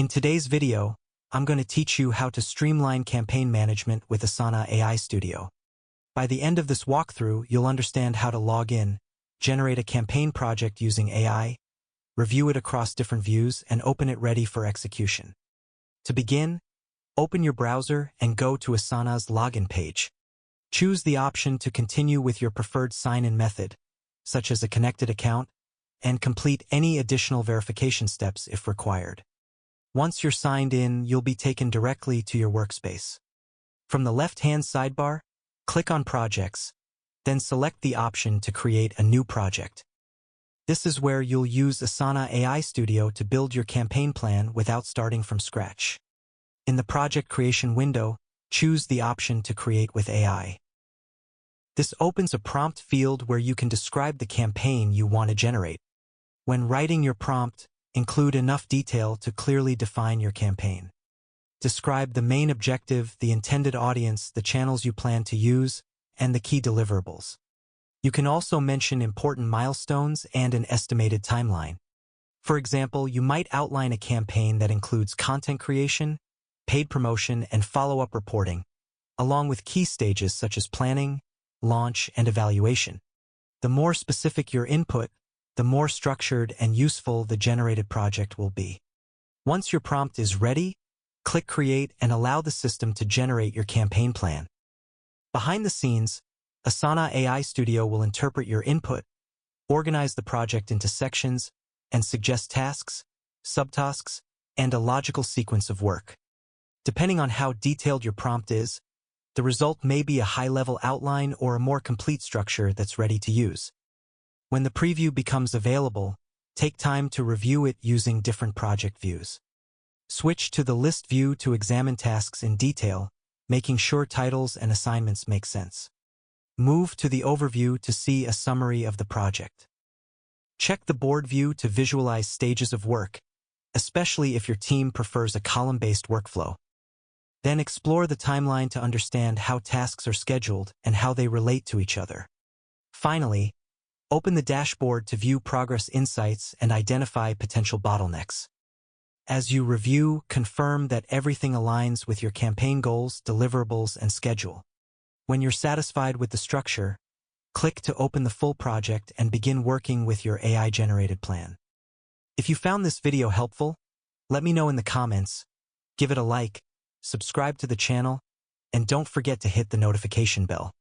In today's video, I'm going to teach you how to streamline campaign management with Asana AI Studio. By the end of this walkthrough, you'll understand how to log in, generate a campaign project using AI, review it across different views, and open it ready for execution. To begin, open your browser and go to Asana's login page. Choose the option to continue with your preferred sign-in method, such as a connected account, and complete any additional verification steps if required. Once you're signed in, you'll be taken directly to your workspace. From the left-hand sidebar, click on Projects, then select the option to create a new project. This is where you'll use Asana AI Studio to build your campaign plan without starting from scratch. In the project creation window, choose the option to create with AI. This opens a prompt field where you can describe the campaign you want to generate. When writing your prompt, include enough detail to clearly define your campaign. Describe the main objective, the intended audience, the channels you plan to use, and the key deliverables. You can also mention important milestones and an estimated timeline. For example, you might outline a campaign that includes content creation, paid promotion, and follow-up reporting, along with key stages such as planning, launch, and evaluation. The more specific your input, the more structured and useful the generated project will be. Once your prompt is ready, click Create and allow the system to generate your campaign plan. Behind the scenes, Asana AI Studio will interpret your input, organize the project into sections, and suggest tasks, subtasks, and a logical sequence of work. Depending on how detailed your prompt is, the result may be a high-level outline or a more complete structure that's ready to use. When the preview becomes available, take time to review it using different project views. Switch to the list view to examine tasks in detail, making sure titles and assignments make sense. Move to the overview to see a summary of the project. Check the board view to visualize stages of work, especially if your team prefers a column-based workflow. Then explore the timeline to understand how tasks are scheduled and how they relate to each other. Finally, open the dashboard to view progress insights and identify potential bottlenecks. As you review, confirm that everything aligns with your campaign goals, deliverables, and schedule. When you're satisfied with the structure, click to open the full project and begin working with your AI-generated plan. If you found this video helpful, let me know in the comments, give it a like, subscribe to the channel, and don't forget to hit the notification bell.